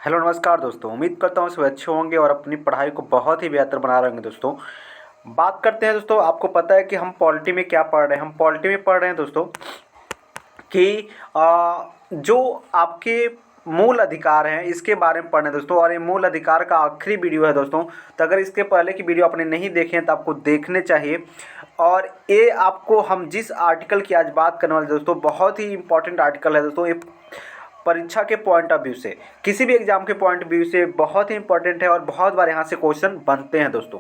Hello नमस्कार दोस्तों। उम्मीद करता हूँ सब अच्छे होंगे और अपनी पढ़ाई को बहुत ही बेहतर बना रहे होंगे दोस्तों। बात करते हैं दोस्तों, आपको पता है कि हम पॉलिटी में क्या पढ़ रहे हैं। हम पॉलिटी में पढ़ रहे हैं दोस्तों कि जो आपके मूल अधिकार हैं इसके बारे में पढ़ना है दोस्तों। और ये मूल अधिकार का आखिरी वीडियो है दोस्तों, तो अगर इसके पहले की वीडियो आपने नहीं देखे हैं तो आपको देखने चाहिए। और ये आपको हम जिस आर्टिकल की आज बात करने वाले दोस्तों, बहुत ही इंपॉर्टेंट आर्टिकल है दोस्तों। ये परीक्षा के पॉइंट ऑफ व्यू से, किसी भी एग्जाम के पॉइंट ऑफ व्यू से बहुत ही इंपॉर्टेंट है और बहुत बार यहाँ से क्वेश्चन बनते हैं दोस्तों।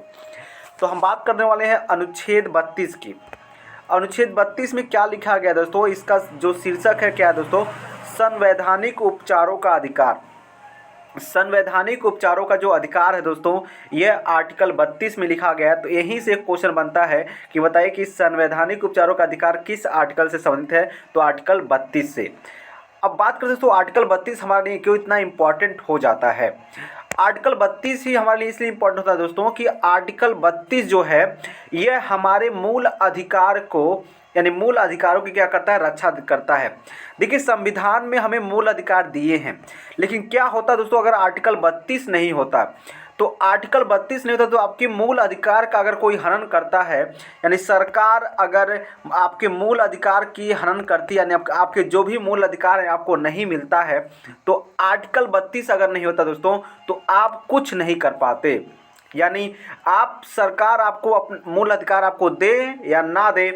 तो हम बात करने वाले हैं अनुच्छेद 32 की। अनुच्छेद 32 में क्या लिखा गया दोस्तों, इसका जो शीर्षक है क्या है दोस्तों, संवैधानिक उपचारों का अधिकार। संवैधानिक उपचारों का जो अधिकार है दोस्तों, यह आर्टिकल 32 में लिखा गया है। तो यहीं से एक क्वेश्चन बनता है कि बताइए कि संवैधानिक उपचारों का अधिकार किस आर्टिकल से संबंधित है। तो आर्टिकल 32 से। अब बात करते हैं दोस्तों, आर्टिकल 32 हमारे लिए क्यों इतना इम्पोर्टेंट हो जाता है। आर्टिकल 32 ही हमारे लिए इसलिए इम्पोर्टेंट होता है दोस्तों कि आर्टिकल 32 जो है यह हमारे मूल अधिकार को, यानी मूल अधिकारों की क्या करता है, रक्षा करता है। देखिए, संविधान में हमें मूल अधिकार दिए हैं, लेकिन क्या होता है दोस्तों, अगर आर्टिकल 32 नहीं होता, तो आर्टिकल 32 नहीं होता तो आपके मूल अधिकार का अगर कोई हनन करता है, यानी सरकार अगर आपके मूल अधिकार की हनन करती है, यानी आपके जो भी मूल अधिकार है आपको नहीं मिलता है, तो आर्टिकल 32 अगर नहीं होता दोस्तों तो आप कुछ नहीं कर पाते। यानी आप, सरकार आपको मूल अधिकार आपको दे या ना दे,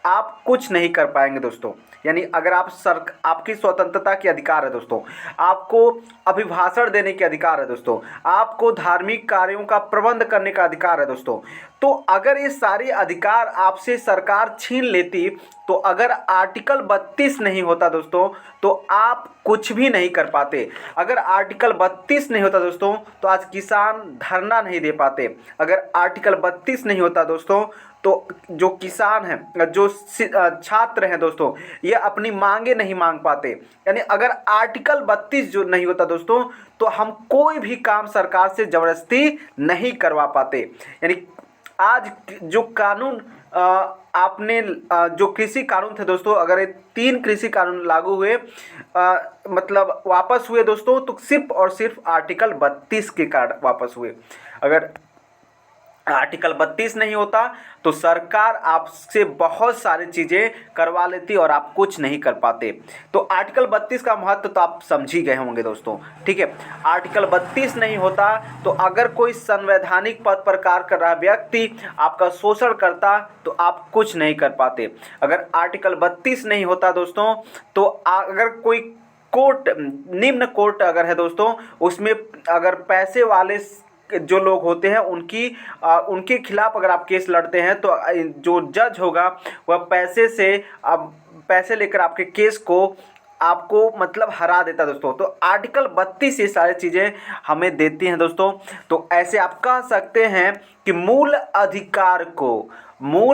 आप कुछ नहीं कर पाएंगे दोस्तों। यानी अगर आपकी स्वतंत्रता के अधिकार है दोस्तों, आपको अभिभाषण देने के अधिकार है दोस्तों, आपको धार्मिक कार्यों का प्रबंध करने का अधिकार है दोस्तों, तो अगर ये सारे अधिकार आपसे सरकार छीन लेती, तो अगर आर्टिकल 32 नहीं होता दोस्तों तो आप कुछ भी नहीं कर पाते। अगर आर्टिकल 32 नहीं होता दोस्तों तो आज किसान धरना नहीं दे पाते। अगर आर्टिकल 32 नहीं होता दोस्तों तो जो किसान हैं, जो छात्र हैं दोस्तों, ये अपनी मांगे नहीं मांग पाते। यानी अगर आर्टिकल 32 जो नहीं होता दोस्तों तो हम कोई भी काम सरकार से ज़बरदस्ती नहीं करवा पाते। यानी आज जो कानून आपने जो कृषि कानून थे दोस्तों, अगर ये 3 कृषि कानून लागू हुए, मतलब वापस हुए दोस्तों, तो सिर्फ और सिर्फ आर्टिकल 32 के कारण वापस हुए। अगर आर्टिकल 32 नहीं होता तो सरकार आपसे बहुत सारी चीज़ें करवा लेती और आप कुछ नहीं कर पाते। तो आर्टिकल 32 का महत्व तो आप समझ ही गए होंगे दोस्तों, ठीक है। आर्टिकल 32 नहीं होता तो अगर कोई संवैधानिक पद पर कार्य कर रहा व्यक्ति आपका शोषण करता तो आप कुछ नहीं कर पाते। अगर आर्टिकल 32 नहीं होता दोस्तों तो अगर कोई कोर्ट, निम्न कोर्ट अगर है दोस्तों, उसमें अगर पैसे वाले जो लोग होते हैं उनके खिलाफ अगर आप केस लड़ते हैं तो जो जज होगा वह पैसे लेकर आपके केस को आपको मतलब हरा देता दोस्तों। तो आर्टिकल 32 ये सारी चीज़ें हमें देती हैं दोस्तों। तो ऐसे आप कह सकते हैं कि मूल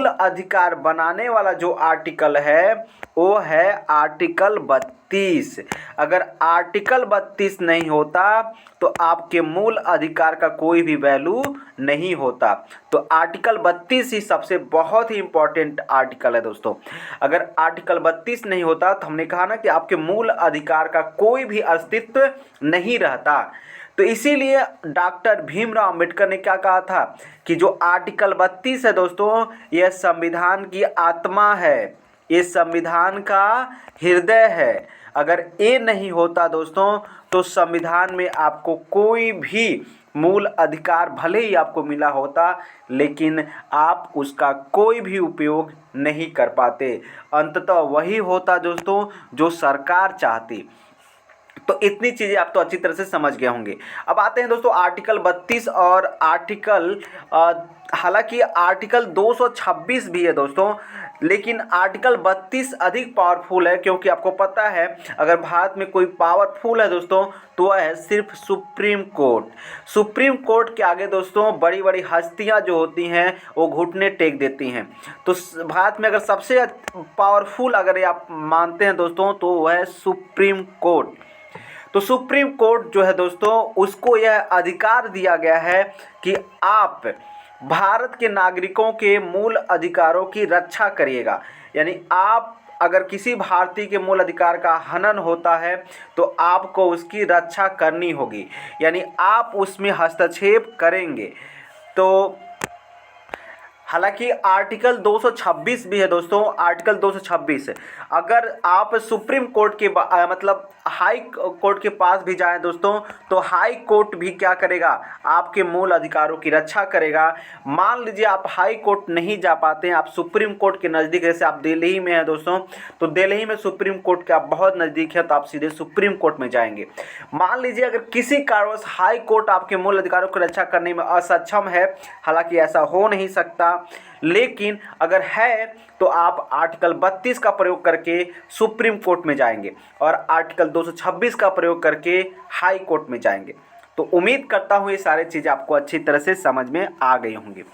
अधिकार बनाने वाला जो आर्टिकल है वो है आर्टिकल 32। अगर आर्टिकल 32 नहीं होता तो आपके मूल अधिकार का कोई भी वैल्यू नहीं होता। तो आर्टिकल 32 ही सबसे बहुत ही इम्पोर्टेंट आर्टिकल है दोस्तों। अगर आर्टिकल 32 नहीं होता तो हमने कहा ना कि आपके मूल अधिकार का कोई भी अस्तित्व नहीं रहता। तो इसीलिए डॉक्टर भीमराव अंबेडकर ने क्या कहा था कि जो आर्टिकल 32 है दोस्तों, यह संविधान की आत्मा है, ये संविधान का हृदय है। अगर ये नहीं होता दोस्तों तो संविधान में आपको कोई भी मूल अधिकार भले ही आपको मिला होता, लेकिन आप उसका कोई भी उपयोग नहीं कर पाते। अंततः वही होता दोस्तों जो सरकार चाहती। तो इतनी चीज़ें आप तो अच्छी तरह से समझ गए होंगे। अब आते हैं दोस्तों आर्टिकल 32 और आर्टिकल, हालांकि आर्टिकल 226 भी है दोस्तों, लेकिन आर्टिकल 32 अधिक पावरफुल है, क्योंकि आपको पता है अगर भारत में कोई पावरफुल है दोस्तों तो वह है सिर्फ सुप्रीम कोर्ट। सुप्रीम कोर्ट के आगे दोस्तों बड़ी बड़ी हस्तियां जो होती हैं वो घुटने टेक देती हैं। तो भारत में अगर सबसे पावरफुल अगर आप मानते हैं दोस्तों तो वह है सुप्रीम कोर्ट। तो सुप्रीम कोर्ट जो है दोस्तों, उसको यह अधिकार दिया गया है कि आप भारत के नागरिकों के मूल अधिकारों की रक्षा करिएगा। यानी आप अगर किसी भारतीय के मूल अधिकार का हनन होता है तो आपको उसकी रक्षा करनी होगी, यानी आप उसमें हस्तक्षेप करेंगे। तो हालांकि आर्टिकल 226 भी है दोस्तों, आर्टिकल 226, अगर आप सुप्रीम कोर्ट के मतलब हाई कोर्ट के पास भी जाएं दोस्तों, तो हाई कोर्ट भी क्या करेगा, आपके मूल अधिकारों की रक्षा करेगा। मान लीजिए आप हाई कोर्ट नहीं जा पाते हैं, आप सुप्रीम कोर्ट के नज़दीक, जैसे आप दिल्ली में हैं दोस्तों, तो दिल्ली में सुप्रीम कोर्ट के आप बहुत नज़दीक है, तो आप सीधे सुप्रीम कोर्ट में जाएंगे। मान लीजिए अगर किसी कारणवश हाई कोर्ट आपके मूल अधिकारों की रक्षा करने में असक्षम है, हालांकि ऐसा हो नहीं सकता, लेकिन अगर है तो आप आर्टिकल 32 का प्रयोग करके सुप्रीम कोर्ट में जाएंगे और आर्टिकल 226 का प्रयोग करके हाई कोर्ट में जाएंगे। तो उम्मीद करता हूँ ये सारी चीज़ें आपको अच्छी तरह से समझ में आ गई होंगी।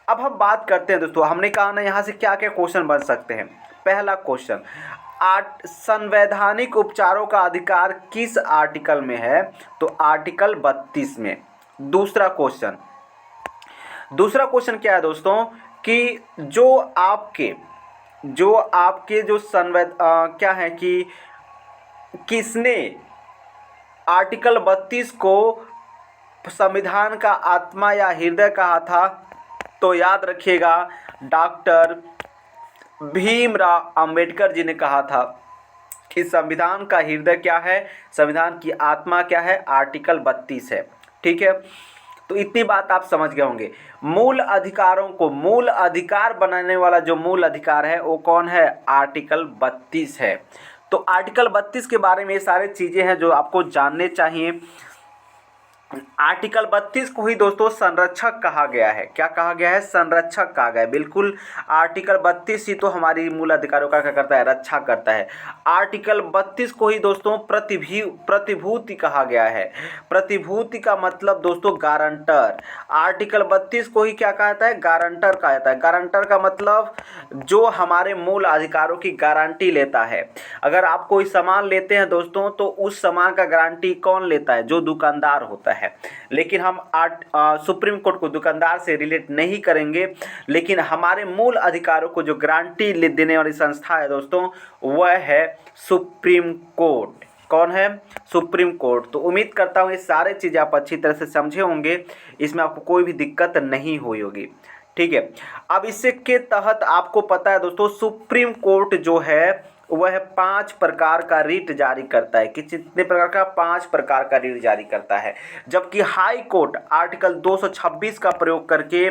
अब हम बात करते हैं दोस्तों, हमने कहा ना यहाँ से क्या क्या क्वेश्चन बन सकते हैं। पहला क्वेश्चन, संवैधानिक उपचारों का अधिकार किस आर्टिकल में है, तो आर्टिकल 32 में। दूसरा क्वेश्चन क्या है दोस्तों कि जो आपके जो क्या है कि किसने आर्टिकल 32 को संविधान का आत्मा या हृदय कहा था, तो याद रखिएगा डॉक्टर भीमराव अंबेडकर जी ने कहा था कि संविधान का हृदय क्या है, संविधान की आत्मा क्या है, आर्टिकल 32 है। ठीक है, तो इतनी बात आप समझ गए होंगे। मूल अधिकारों को मूल अधिकार बनाने वाला जो मूल अधिकार है वो कौन है, आर्टिकल 32 है। तो आर्टिकल 32 के बारे में ये सारी चीज़ें हैं जो आपको जानने चाहिए। आर्टिकल 32 को ही दोस्तों संरक्षक कहा गया है। क्या कहा गया है, संरक्षक कहा गया है। बिल्कुल, आर्टिकल 32 ही तो हमारी मूल अधिकारों का क्या करता है, रक्षा करता है। आर्टिकल 32 को ही दोस्तों प्रतिभूति कहा गया है। प्रतिभूति का मतलब दोस्तों गारंटर। आर्टिकल 32 को ही क्या कहता है, गारंटर कहा जाता है। गारंटर का मतलब जो हमारे मूल अधिकारों की गारंटी लेता है। अगर आप कोई सामान लेते हैं दोस्तों, तो उस सामान का गारंटी कौन लेता है, जो दुकानदार होता है। लेकिन हम सुप्रीम कोर्ट को दुकानदार से रिलेट नहीं करेंगे, लेकिन हमारे मूल अधिकारों को जो गारंटी देने वाली संस्था है दोस्तों, वह है सुप्रीम कोर्ट। कौन है, सुप्रीम कोर्ट। तो उम्मीद करता हूँ ये सारे चीज़ें आप अच्छी तरह से समझे होंगे, इसमें आपको कोई भी दिक्कत नहीं हुई होगी। ठीक है, अब इससे के तहत आपको पता है दोस्तों, सुप्रीम कोर्ट जो है वह 5 प्रकार का रिट जारी करता है। कितने प्रकार का, 5 प्रकार का रिट जारी करता है। जबकि हाई कोर्ट आर्टिकल 226 का प्रयोग करके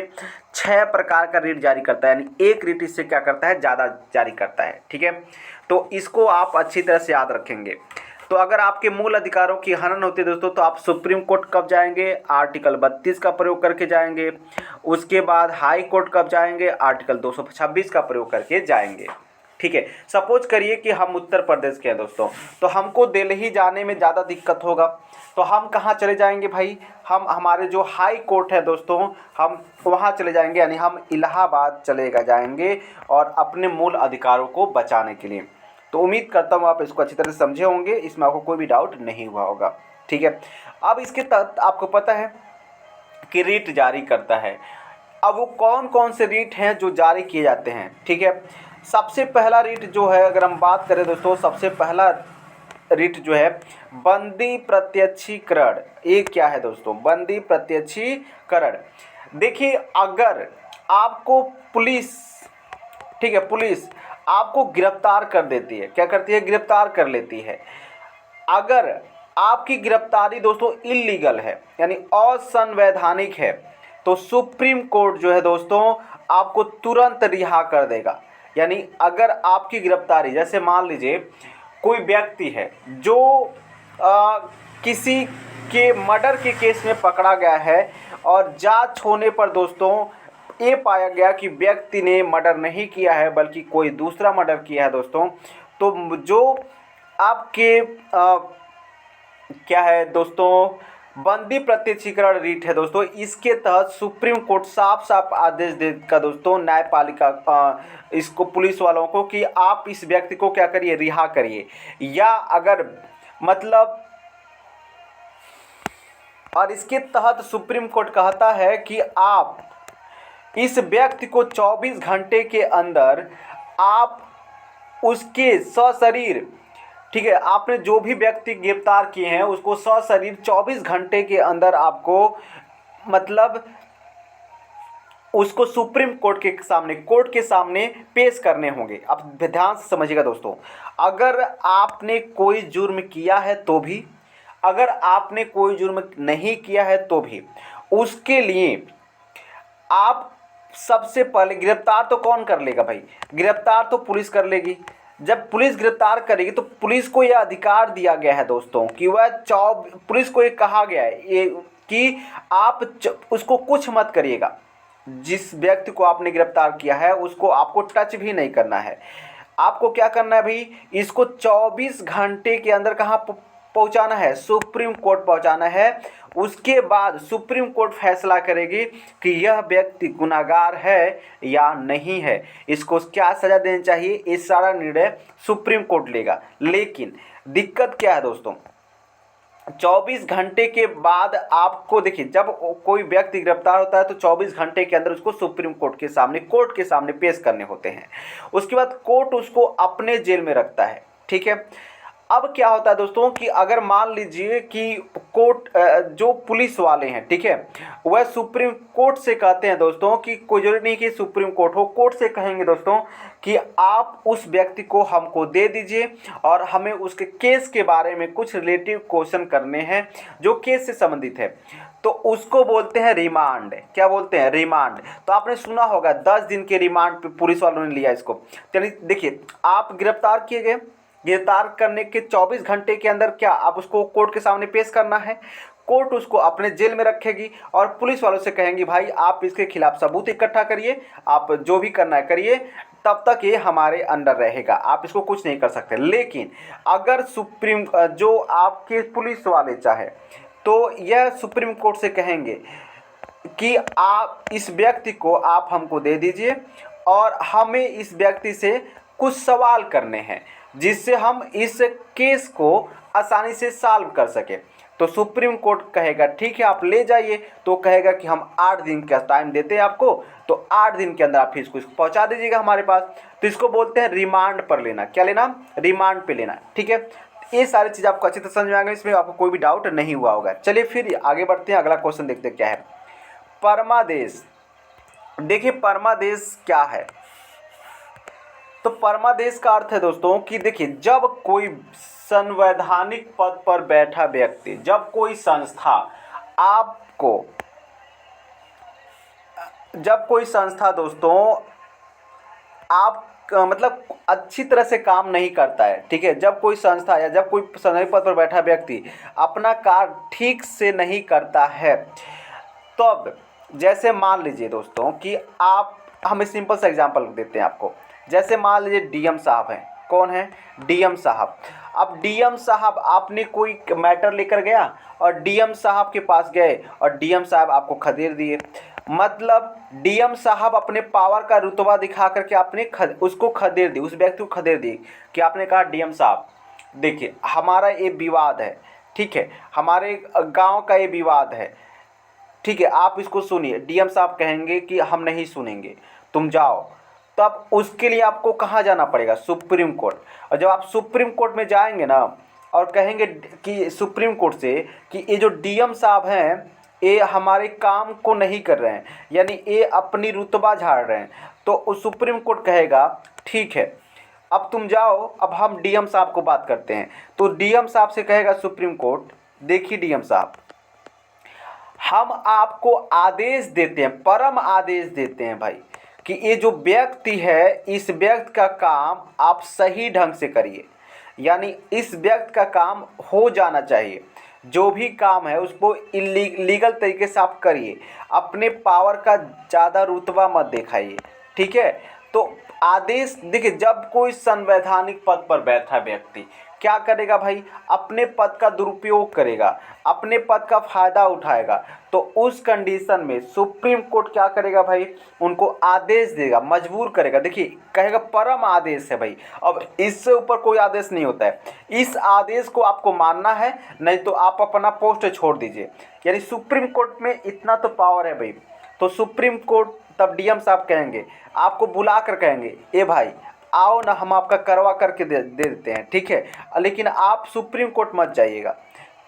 6 प्रकार का रिट जारी करता है, यानी एक रिट इससे क्या करता है, ज़्यादा जारी करता है। ठीक है, तो इसको आप अच्छी तरह से याद रखेंगे। तो अगर आपके मूल अधिकारों की हनन होती है दोस्तों, तो आप सुप्रीम कोर्ट कब जाएंगे, आर्टिकल 32 का प्रयोग करके जाएंगे। उसके बाद हाई कोर्ट कब जाएंगे, आर्टिकल 226 का प्रयोग करके जाएंगे। ठीक है, सपोज करिए कि हम उत्तर प्रदेश के हैं दोस्तों, तो हमको दिल्ली जाने में ज़्यादा दिक्कत होगा, तो हम कहाँ चले जाएंगे भाई, हम हमारे जो हाई कोर्ट है दोस्तों, हम वहाँ चले जाएंगे, यानी हम इलाहाबाद जाएंगे और अपने मूल अधिकारों को बचाने के लिए। तो उम्मीद करता हूँ आप इसको अच्छी तरह से समझे होंगे, इसमें आपको कोई भी डाउट नहीं हुआ होगा। ठीक है, अब इसके तहत आपको पता है कि रीट जारी करता है। अब वो कौन कौन से रीट हैं जो जारी किए जाते हैं। ठीक है, सबसे पहला रीट जो है, अगर हम बात करें दोस्तों, सबसे पहला रीट जो है बंदी प्रत्यक्षीकरण। ये क्या है दोस्तों, बंदी प्रत्यक्षीकरण। देखिए, अगर आपको पुलिस, ठीक है, पुलिस आपको गिरफ्तार कर देती है, क्या करती है, गिरफ्तार कर लेती है। अगर आपकी गिरफ्तारी दोस्तों इल्लीगल है, यानी असंवैधानिक है, तो सुप्रीम कोर्ट जो है दोस्तों आपको तुरंत रिहा कर देगा। यानी अगर आपकी गिरफ्तारी, जैसे मान लीजिए कोई व्यक्ति है जो किसी के मर्डर के केस में पकड़ा गया है और जांच होने पर दोस्तों ये पाया गया कि व्यक्ति ने मर्डर नहीं किया है बल्कि कोई दूसरा मर्डर किया है दोस्तों, तो जो आपके क्या है दोस्तों, बंदी प्रत्यक्षीकरण रीट है दोस्तों, इसके तहत सुप्रीम कोर्ट साफ साफ आदेश देगा दोस्तों न्यायपालिका इसको, पुलिस वालों को, कि आप इस व्यक्ति को क्या करिए, रिहा करिए। या अगर मतलब, और इसके तहत सुप्रीम कोर्ट कहता है कि आप इस व्यक्ति को 24 घंटे के अंदर आप उसके सशरीर, ठीक है, आपने जो भी व्यक्ति गिरफ्तार किए हैं उसको सशरीर 24 घंटे के अंदर आपको मतलब उसको सुप्रीम कोर्ट के सामने पेश करने होंगे। अब ध्यान से समझिएगा दोस्तों, अगर आपने कोई जुर्म किया है तो भी, अगर आपने कोई जुर्म नहीं किया है तो भी, उसके लिए आप सबसे पहले गिरफ्तार तो कौन कर लेगा भाई? गिरफ्तार तो पुलिस कर लेगी। जब पुलिस गिरफ्तार करेगी तो पुलिस को यह अधिकार दिया गया है दोस्तों कि वह पुलिस को ये कहा गया है ये कि आप उसको कुछ मत करिएगा। जिस व्यक्ति को आपने गिरफ्तार किया है उसको आपको टच भी नहीं करना है। आपको क्या करना है भाई? इसको 24 घंटे के अंदर कहाँ पहुंचाना है? सुप्रीम कोर्ट पहुंचाना है। उसके बाद सुप्रीम कोर्ट फैसला करेगी कि यह व्यक्ति गुनाहगार है या नहीं है, इसको क्या सज़ा देनी चाहिए, ये सारा निर्णय सुप्रीम कोर्ट लेगा। लेकिन दिक्कत क्या है दोस्तों, 24 घंटे के बाद आपको देखिए, जब कोई व्यक्ति गिरफ्तार होता है तो 24 घंटे के अंदर उसको सुप्रीम कोर्ट के सामने पेश करने होते हैं। उसके बाद कोर्ट उसको अपने जेल में रखता है, ठीक है। अब क्या होता है दोस्तों कि अगर मान लीजिए कि कोर्ट जो पुलिस वाले हैं, ठीक है, वह सुप्रीम कोर्ट से कहते हैं दोस्तों कि कोई जरूरी नहीं कि सुप्रीम कोर्ट हो, कोर्ट से कहेंगे दोस्तों कि आप उस व्यक्ति को हमको दे दीजिए और हमें उसके केस के बारे में कुछ रिलेटिव क्वेश्चन करने हैं जो केस से संबंधित है, तो उसको बोलते हैं रिमांड। क्या बोलते हैं? रिमांड। तो आपने सुना होगा 10 दिन के रिमांड पे पुलिस वालों ने लिया इसको। चलिए देखिए, आप गिरफ्तार किए गए, गिरफ्तार करने के 24 घंटे के अंदर क्या आप उसको कोर्ट के सामने पेश करना है। कोर्ट उसको अपने जेल में रखेगी और पुलिस वालों से कहेंगी भाई आप इसके खिलाफ सबूत इकट्ठा करिए, आप जो भी करना है करिए, तब तक ये हमारे अंडर रहेगा, आप इसको कुछ नहीं कर सकते। लेकिन अगर सुप्रीम जो आपके पुलिस वाले चाहे तो यह सुप्रीम कोर्ट से कहेंगे कि आप इस व्यक्ति को आप हमको दे दीजिए और हमें इस व्यक्ति से कुछ सवाल करने हैं जिससे हम इस केस को आसानी से सॉल्व कर सकें। तो सुप्रीम कोर्ट कहेगा ठीक है आप ले जाइए, तो कहेगा कि हम 8 दिन का टाइम देते हैं आपको, तो 8 दिन के अंदर आप इसको पहुंचा दीजिएगा हमारे पास। तो इसको बोलते हैं रिमांड पर लेना। क्या लेना? रिमांड पे लेना, ठीक है। ये सारी चीज़ आपको अच्छी तरह समझ में आ गई, इसमें आपको कोई भी डाउट नहीं हुआ होगा। चलिए फिर आगे बढ़ते हैं, अगला क्वेश्चन देखते हैं क्या है। परमादेश। देखिए परमादेश क्या है? तो परमादेश का अर्थ है दोस्तों कि देखिए, जब कोई संवैधानिक पद पर बैठा व्यक्ति, जब कोई संस्था आपको, जब कोई संस्था दोस्तों आप मतलब अच्छी तरह से काम नहीं करता है, ठीक है, जब कोई संस्था या जब कोई संवैधानिक पद पर बैठा व्यक्ति अपना कार्य ठीक से नहीं करता है, तब जैसे मान लीजिए दोस्तों कि आप, हम सिंपल सा एग्जांपल देते हैं आपको। जैसे मान लीजिए डीएम साहब हैं। कौन है? डीएम साहब। अब डीएम साहब आपने कोई मैटर लेकर गया और डीएम साहब के पास गए और डीएम साहब आपको खदेड़ दिए। मतलब डीएम साहब अपने पावर का रुतबा दिखा करके आपने उसको खदेड़ दी, उस व्यक्ति को खदेड़ दी कि आपने कहा डीएम साहब देखिए हमारा ये विवाद है, ठीक है, हमारे गांव का ये विवाद है, ठीक है, आप इसको सुनिए। डीएम साहब कहेंगे कि हम नहीं सुनेंगे, तुम जाओ। तब उसके लिए आपको कहाँ जाना पड़ेगा? Supreme court. और जब आप सुप्रीम कोर्ट में जाएंगे ना और कहेंगे कि सुप्रीम कोर्ट से कि ये जो डीएम साहब हैं ये हमारे काम को नहीं कर रहे हैं, यानी ये अपनी रुतबा झाड़ रहे हैं, तो उस सुप्रीम कोर्ट कहेगा ठीक है अब तुम जाओ, अब हम डीएम साहब को बात करते हैं। तो डीएम साहब से कहेगा सुप्रीम कोर्ट, देखिए डीएम साहब हम आपको आदेश देते हैं, परम आदेश देते हैं भाई कि ये जो व्यक्ति है इस व्यक्ति का काम आप सही ढंग से करिए, यानी इस व्यक्ति का काम हो जाना चाहिए, जो भी काम है उसको लीगल तरीके से आप करिए, अपने पावर का ज़्यादा रुतबा मत दिखाइए, ठीक है। तो आदेश देखिए, जब कोई संवैधानिक पद पर बैठा व्यक्ति क्या करेगा भाई? अपने पद का दुरुपयोग करेगा, अपने पद का फ़ायदा उठाएगा, तो उस कंडीशन में सुप्रीम कोर्ट क्या करेगा भाई? उनको आदेश देगा, मजबूर करेगा। देखिए कहेगा परम आदेश है भाई, अब इससे ऊपर कोई आदेश नहीं होता है, इस आदेश को आपको मानना है, नहीं तो आप अपना पोस्ट छोड़ दीजिए। यानी सुप्रीम कोर्ट में इतना तो पावर है भाई। तो सुप्रीम कोर्ट तब डीएम साहब कहेंगे, आपको बुला कर कहेंगे ए भाई आओ ना हम आपका करवा करके दे देते हैं, ठीक है, लेकिन आप सुप्रीम कोर्ट मत जाइएगा।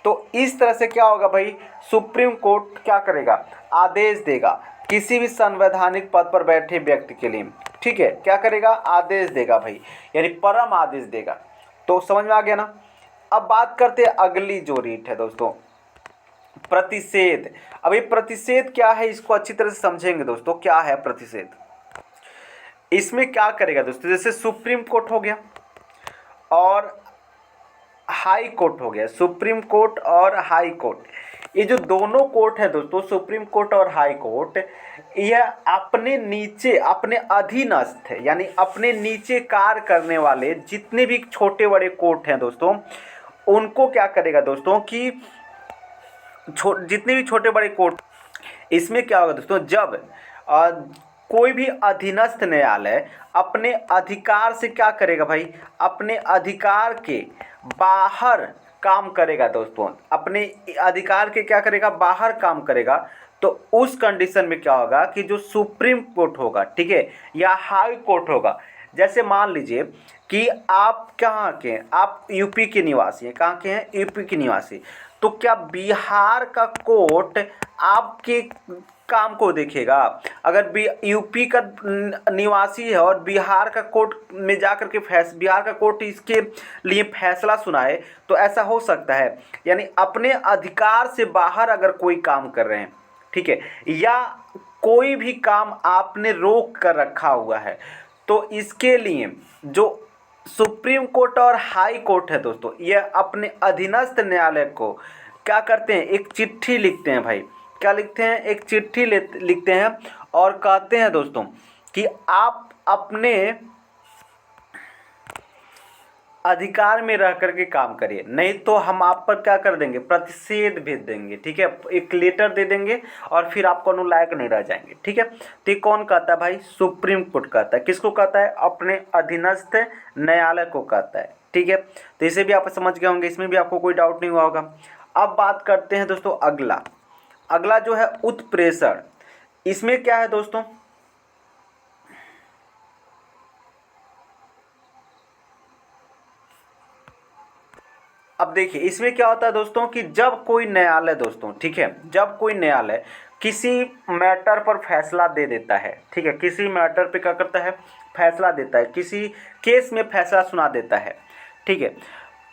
तो इस तरह से क्या होगा भाई, सुप्रीम कोर्ट क्या करेगा, आदेश देगा किसी भी संवैधानिक पद पर बैठे व्यक्ति के लिए, ठीक है, क्या करेगा, आदेश देगा भाई, यानी परम आदेश देगा। तो समझ में आ गया ना। अब बात करते हैं अगली जो रीट है दोस्तों, प्रतिषेध। अब ये प्रतिषेध क्या है, इसको अच्छी तरह से समझेंगे दोस्तों, क्या है प्रतिषेध। इसमें क्या करेगा दोस्तों, जैसे सुप्रीम कोर्ट हो गया और हाई कोर्ट हो गया, सुप्रीम कोर्ट और हाई कोर्ट, ये जो दोनों कोर्ट है दोस्तों, सुप्रीम कोर्ट और हाई कोर्ट, यह अपने नीचे, अपने अधीनस्थ है, यानी अपने नीचे कार्य करने वाले जितने भी छोटे बड़े कोर्ट हैं दोस्तों, उनको क्या करेगा दोस्तों कि जितने भी छोटे बड़े कोर्ट, इसमें क्या होगा दोस्तों, जब कोई भी अधीनस्थ न्यायालय अपने अधिकार से क्या करेगा भाई, अपने अधिकार के बाहर काम करेगा दोस्तों, अपने अधिकार के क्या करेगा, बाहर काम करेगा, तो उस कंडीशन में क्या होगा कि जो सुप्रीम कोर्ट होगा, ठीक है, या हाई कोर्ट होगा, जैसे मान लीजिए कि आप कहाँ के हैं, आप यूपी के निवासी हैं, कहाँ के हैं, यूपी के निवासी, तो क्या बिहार का कोर्ट आपके काम को देखेगा? अगर यूपी का निवासी है और बिहार का कोर्ट में जाकर के बिहार का कोर्ट इसके लिए फैसला सुनाए, तो ऐसा हो सकता है, यानी अपने अधिकार से बाहर अगर कोई काम कर रहे हैं, ठीक है, या कोई भी काम आपने रोक कर रखा हुआ है, तो इसके लिए जो सुप्रीम कोर्ट और हाई कोर्ट है दोस्तों, ये अपने अधीनस्थ न्यायालय को क्या करते हैं, एक चिट्ठी लिखते हैं भाई, क्या लिखते हैं, एक चिट्ठी लिखते हैं और कहते हैं दोस्तों कि आप अपने अधिकार में रह करके काम करिए, नहीं तो हम आप पर क्या कर देंगे, प्रतिषेध भेज देंगे, ठीक है, एक लेटर दे देंगे और फिर आप कानून लायक नहीं रह जाएंगे, ठीक है। तो ये कौन कहता है भाई, सुप्रीम कोर्ट कहता है। किसको कहता है, अपने अधीनस्थ न्यायालय को कहता है, ठीक है। तो इसे भी आप समझ गए होंगे, इसमें भी आपको कोई डाउट नहीं हुआ होगा। अब बात करते हैं दोस्तों अगला जो है उत्प्रेषण। इसमें क्या है दोस्तों, अब देखिए इसमें क्या होता है दोस्तों कि जब कोई न्यायालय दोस्तों, ठीक है, जब कोई न्यायालय किसी मैटर पर फैसला दे देता है, ठीक है, किसी मैटर पे क्या करता है, फैसला देता है, किसी केस में फैसला सुना देता है, ठीक है,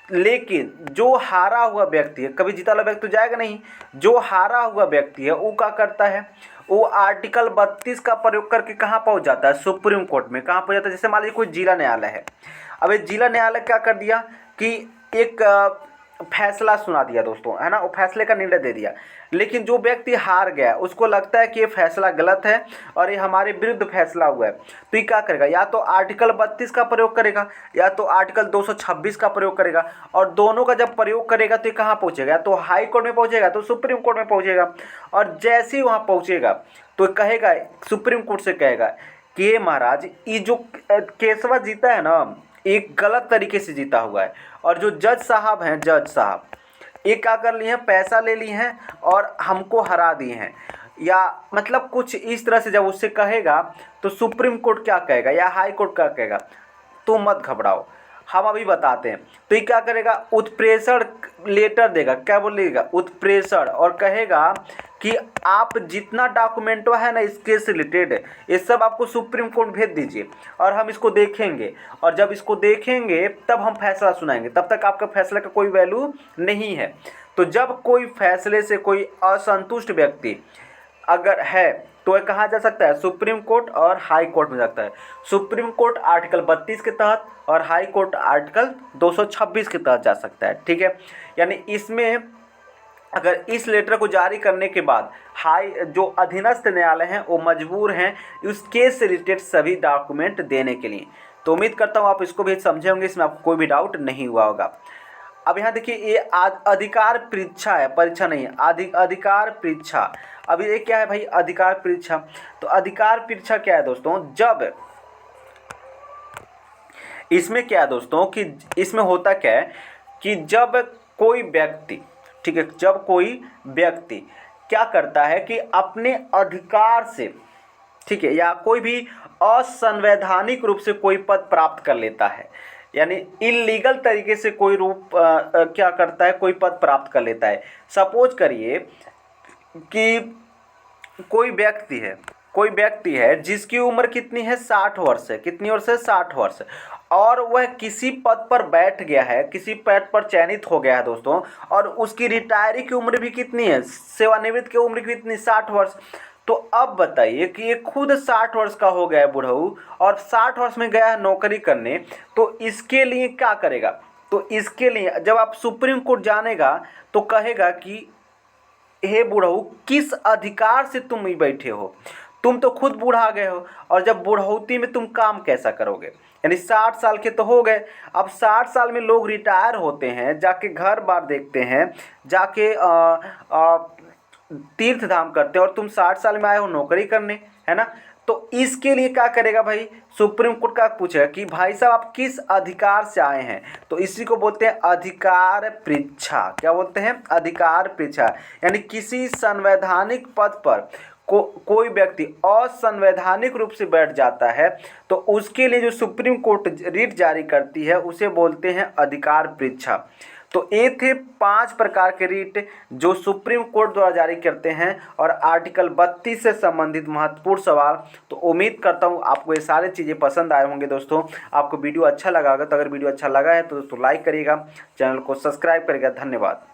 लेकिन जो हारा हुआ व्यक्ति है, कभी जीता हुआ व्यक्ति तो जाएगा नहीं, जो हारा हुआ व्यक्ति है वो क्या करता है, वो आर्टिकल 32 का प्रयोग करके कहाँ पहुँच जाता है, सुप्रीम कोर्ट में। कहाँ पहुँच जाता है, जैसे मान लीजिए कोई जिला न्यायालय है, अब ये जिला न्यायालय क्या कर दिया कि एक फैसला सुना दिया दोस्तों, है ना, वो फैसले का निर्णय दे दिया, लेकिन जो व्यक्ति हार गया उसको लगता है कि ये फैसला गलत है और ये हमारे विरुद्ध फैसला हुआ है, तो ये क्या करेगा, या तो आर्टिकल 32 का प्रयोग करेगा या तो आर्टिकल 226 का प्रयोग करेगा, और दोनों का जब प्रयोग करेगा तो ये कहाँ पहुँचेगा, या तो हाई कोर्ट में पहुँचेगा तो सुप्रीम कोर्ट में पहुँचेगा, और जैसे ही वहाँ पहुँचेगा तो कहेगा, सुप्रीम कोर्ट से कहेगा कि ये महाराज, ये जो केसवा जीता है ना, एक गलत तरीके से जीता हुआ है, और जो जज साहब हैं, जज साहब ये क्या कर लिए हैं, पैसा ले लिए हैं और हमको हरा दिए हैं, या मतलब कुछ इस तरह से जब उससे कहेगा तो सुप्रीम कोर्ट क्या कहेगा या हाई कोर्ट क्या कहेगा, तो मत घबराओ, हम अभी बताते हैं। तो ये क्या करेगा, उत्प्रेषण लेटर देगा, क्या बोलेगा, उत्प्रेषण, और कहेगा कि आप जितना डॉक्यूमेंट है ना इस केस से रिलेटेड, ये सब आपको सुप्रीम कोर्ट भेज दीजिए और हम इसको देखेंगे, और जब इसको देखेंगे तब हम फैसला सुनाएंगे, तब तक आपका फैसले का कोई वैल्यू नहीं है। तो जब कोई फैसले से कोई असंतुष्ट व्यक्ति अगर है तो वह कहाँ जा सकता है, सुप्रीम कोर्ट और हाई कोर्ट में जाता है। सुप्रीम कोर्ट आर्टिकल 32 के तहत और हाई कोर्ट आर्टिकल 226 के तहत जा सकता है, ठीक है। यानी इसमें अगर इस लेटर को जारी करने के बाद जो अधीनस्थ न्यायालय हैं वो मजबूर हैं उस केस से रिलेटेड सभी डॉक्यूमेंट देने के लिए। तो उम्मीद करता हूँ आप इसको भी समझे होंगे, इसमें आपको कोई भी डाउट नहीं हुआ होगा। अब यहाँ देखिए ये अधिकार परीक्षा है, परीक्षा नहीं है, अधिकार परीक्षा। अब ये क्या है भाई, अधिकार परीक्षा। तो अधिकार परीक्षा क्या है दोस्तों, जब इसमें क्या है दोस्तों कि इसमें होता क्या है कि जब कोई व्यक्ति, ठीक है, जब कोई व्यक्ति क्या करता है कि अपने अधिकार से ठीक है, या कोई भी असंवैधानिक रूप से कोई पद प्राप्त कर लेता है, यानी इलीगल तरीके से कोई क्या करता है, कोई पद प्राप्त कर लेता है। सपोज करिए कि कोई व्यक्ति है जिसकी उम्र कितनी है, 60 वर्ष है। कितनी वर्ष है, 60 वर्ष। और वह किसी पद पर बैठ गया है, किसी पद पर चयनित हो गया है दोस्तों, और उसकी रिटायरी की उम्र भी कितनी है, सेवानिवृत्त की उम्र कितनी, 60 वर्ष। तो अब बताइए कि ये खुद 60 वर्ष का हो गया है बुढ़ऊ, और 60 वर्ष में गया है नौकरी करने, तो इसके लिए क्या करेगा? तो इसके लिए जब आप सुप्रीम कोर्ट जानेगा तो कहेगा कि हे बुढ़ऊ, किस अधिकार से तुम ही बैठे हो? तुम तो खुद बूढ़ा गए हो, और जब बुढ़ौती में तुम काम कैसा करोगे? यानी 60 साल के तो हो गए। अब 60 साल में लोग रिटायर होते हैं, जाके घर बार देखते हैं, जाके तीर्थ धाम करते हैं, और तुम 60 साल में आए हो नौकरी करने, है ना? तो इसके लिए क्या करेगा भाई? सुप्रीम कोर्ट का पूछेगा कि भाई साहब आप किस अधिकार से आए हैं? तो इसी को बोलते हैं अधिकार परीक्षा। क्या बोलते हैं? अधिकार परीक्षा। यानी किसी संवैधानिक पद पर कोई व्यक्ति असंवैधानिक रूप से बैठ जाता है, तो उसके लिए जो सुप्रीम कोर्ट रिट जारी करती है उसे बोलते हैं अधिकार परीक्षा। तो ये थे 5 प्रकार के रिट जो सुप्रीम कोर्ट द्वारा जारी करते हैं, और आर्टिकल 32 से संबंधित महत्वपूर्ण सवाल। तो उम्मीद करता हूँ आपको ये सारी चीज़ें पसंद आए होंगे दोस्तों। आपको वीडियो अच्छा लगा होगा, तो अगर वीडियो अच्छा लगा है तो दोस्तों लाइक करिएगा, चैनल को सब्सक्राइब करिएगा। धन्यवाद।